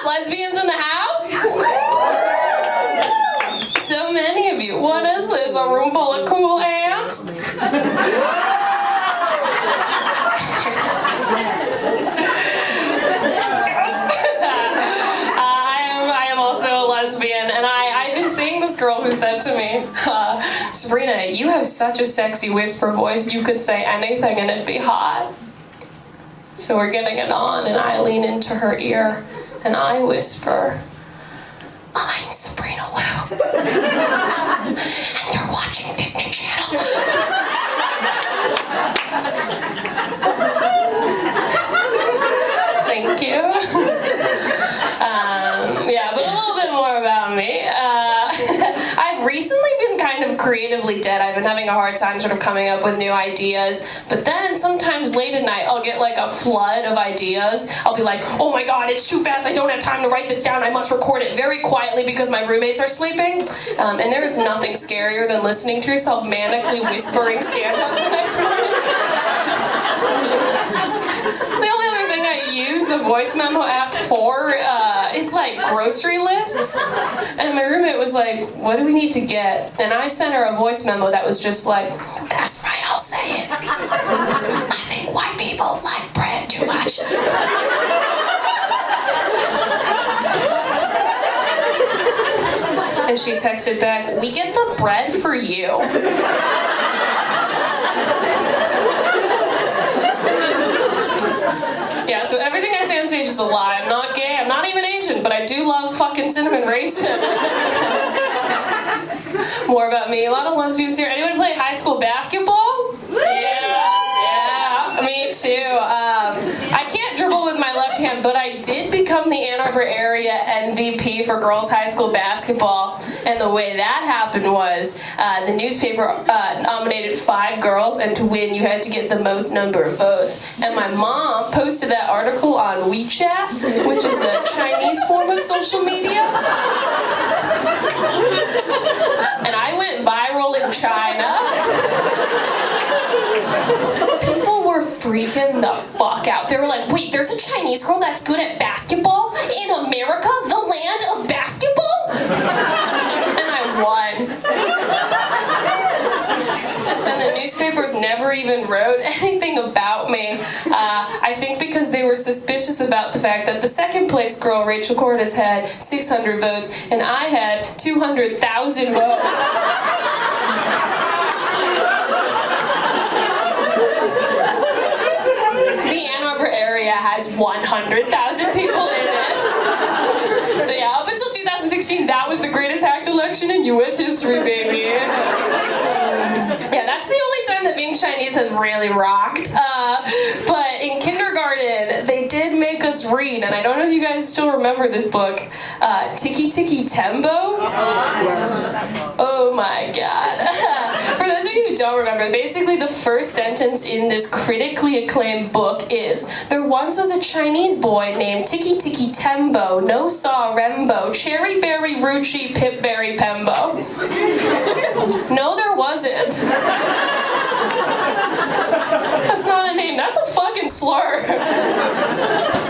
Lesbians in the house? So many of you. What is this? A room full of cool ants? I am also a lesbian, and I've been seeing this girl who said to me, Sabrina, you have such a sexy whisper voice, you could say anything and it'd be hot. So we're getting it on, and I lean into her ear, and I whisper, I'm Sabrina Lou, and you're watching Disney Channel. Thank you. Yeah, but a little bit more about me. I've recently been kind of creatively dead. I've been having a hard time sort of coming up with new ideas, but then sometimes late at night I'll get like a flood of ideas. I'll be like, oh my god, it's too fast, I don't have time to write this down, I must record it very quietly because my roommates are sleeping. And there is nothing scarier than listening to yourself manically whispering stand-up the next morning. The only other thing I use the voice memo app for is like grocery lists. And my roommate was like, what do we need to get? And I sent her a voice memo that was just like, that's right, I'll say it. I think white people like bread too much. And she texted back, we get the bread for you. Yeah, so everything I say on stage is a lie. I'm not gay, I'm not even Asian, but I do love fucking cinnamon raisin. More about me. A lot of lesbians here. Anyone play high school basketball? Yeah, me too. I can't dribble with my left hand, but I did become the Ann Arbor area MVP for girls high school basketball. And the way that happened was the newspaper nominated 5 girls, and to win you had to get the most number of votes. And my mom posted that article on WeChat, which is a Chinese form of social media. And I went viral in China. People were freaking the fuck out. They were like, wait, there's a Chinese girl that's good at basketball in America, the land of basketball? And I won. And the newspapers never even wrote anything about me. I think because they were suspicious about the fact that the second place girl, Rachel Cordes, had 600 votes, and I had 200,000 votes. The Ann Arbor area has 100,000 people in it. So yeah, up until 2016, that was the greatest hacked election in U.S. history, baby. Yeah, that's the only time that being Chinese has really rocked. But in kindergarten, they did make us read, and I don't know if you guys still remember this book, Tiki Tiki Tembo. Oh my god. For those of you who don't remember, basically the first sentence in this critically acclaimed book is, there once was a Chinese boy named Tiki Tiki Tembo, no saw Rembo, Cherry Berry Ruchi Pip Berry Pembo. No, there wasn't. That's not a name, that's a fucking slur.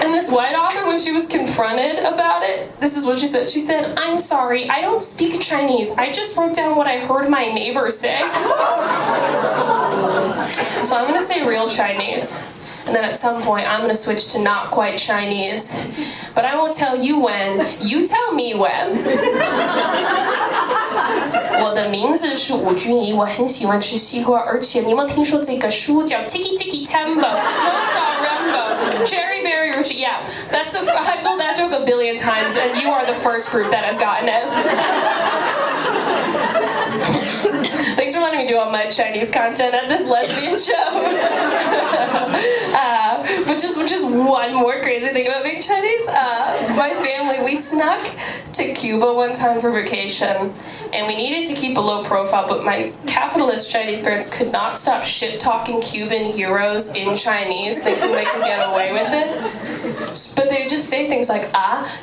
And this white author, when she was confronted about it, this is what she said. She said, I'm sorry, I don't speak Chinese. I just wrote down what I heard my neighbor say. So I'm gonna say real Chinese. And then at some point, I'm gonna switch to not quite Chinese. But I won't tell you when, you tell me when. 我的名字是吴君怡，我很喜欢吃西瓜，而且你有没有听说这个书叫 Tiki Tiki Tembo, No Saw Rembo, Cherry Berry Ruchi? Yeah, I've told that joke a billion times, and you are the first group that has gotten it. Thanks for letting me do all my Chinese content at this lesbian show. But just one more crazy thing about being Chinese. My family, we snuck to Cuba one time for vacation, and we needed to keep a low profile, but my capitalist Chinese parents could not stop shit-talking Cuban heroes in Chinese, thinking they could get away with it. But they would just say things like,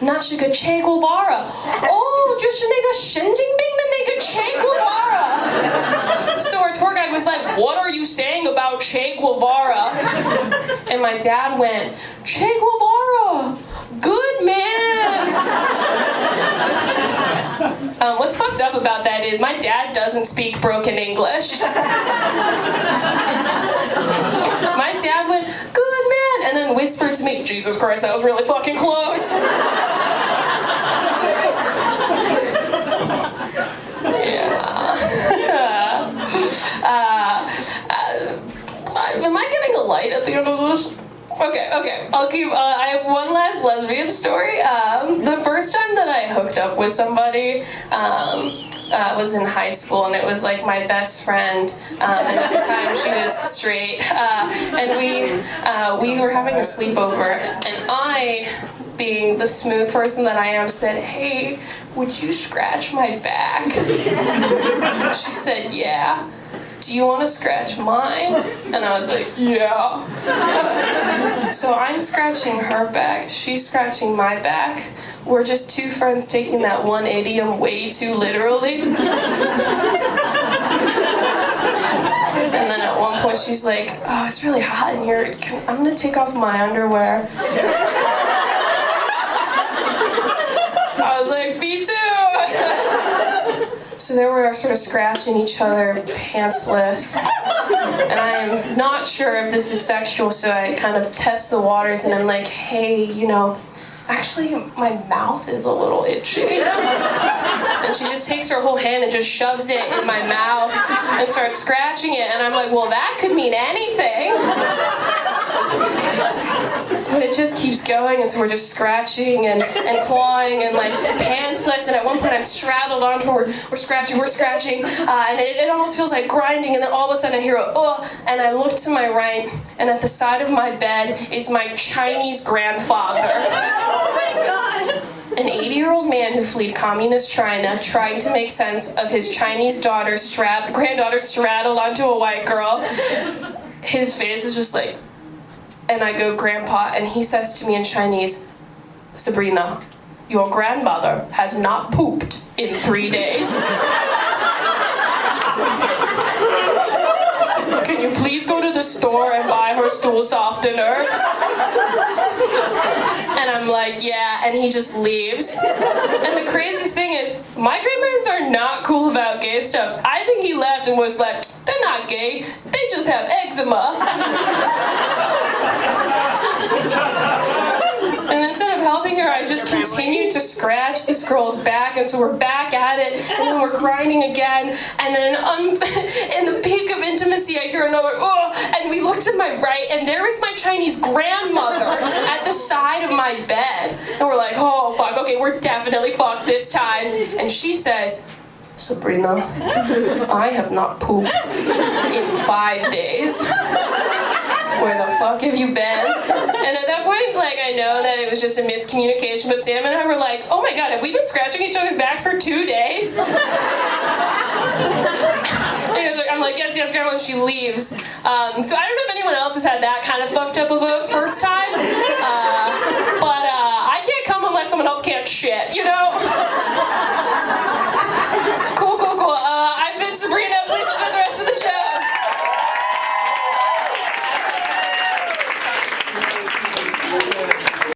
那是个 Che Guevara. Oh, 就是那个神经病的那个 Che Guevara. So our tour guide was like, what are you saying about Che Guevara? And my dad went, Che Guevara, good man. What's fucked up about that is my dad doesn't speak broken English. My dad went, "Good man," and then whispered to me, "Jesus Christ, that was really fucking close." Am I getting a light at the end of this? Okay. I'll keep. I have one last lesbian story. The first time that I hooked up with somebody was in high school, and it was like my best friend. And at the time, she was straight, and we were having a sleepover, and I, being the smooth person that I am, said, "Hey, would you scratch my back?" She said, "Yeah. Do you want to scratch mine?" And I was like, "Yeah." So I'm scratching her back, she's scratching my back. We're just two friends taking that one idiom way too literally. And then at one point she's like, "Oh, it's really hot in here. I'm gonna take off my underwear." I was like, "Me too." So there we are, sort of scratching each other, pantsless. And I'm not sure if this is sexual, so I kind of test the waters, and I'm like, "Hey, actually my mouth is a little itchy." And she just takes her whole hand and just shoves it in my mouth and starts scratching it. And I'm like, "Well, that could mean anything." But it just keeps going, and so we're just scratching and clawing and like pantsless, and at one point I'm straddled onto her, we're scratching, and it almost feels like grinding, and then all of a sudden I hear a "ugh," and I look to my right, and at the side of my bed is my Chinese grandfather. Oh my God! An 80-year-old man who fled communist China, trying to make sense of his Chinese granddaughter straddled onto a white girl. His face is just like, and I go, "Grandpa," and he says to me in Chinese, "Sabrina, your grandmother has not pooped in 3 days. Can you please go to the store and buy her stool softener?" And I'm like, "Yeah," and he just leaves. And the craziest thing is, my grandparents are not cool about gay stuff. I think he left and was like, "They're not gay, they just have eczema." And instead of helping her, I just continued to scratch this girl's back, and so we're back at it, and then we're grinding again, and then in the peak of intimacy, I hear another "oh," and we look to my right, and there is my Chinese grandmother at the side of my bed, and we're like, "Oh fuck, okay, we're definitely fucked this time." And she says, "Sabrina, I have not pooped in 5 days. Where the fuck have you been?" And at that point, like, I know that it was just a miscommunication, but Sam and I were like, "Oh my God, have we been scratching each other's backs for 2 days?" And I'm like, yes, grandma, and she leaves. So I don't know if anyone else has had that kind of fucked up of a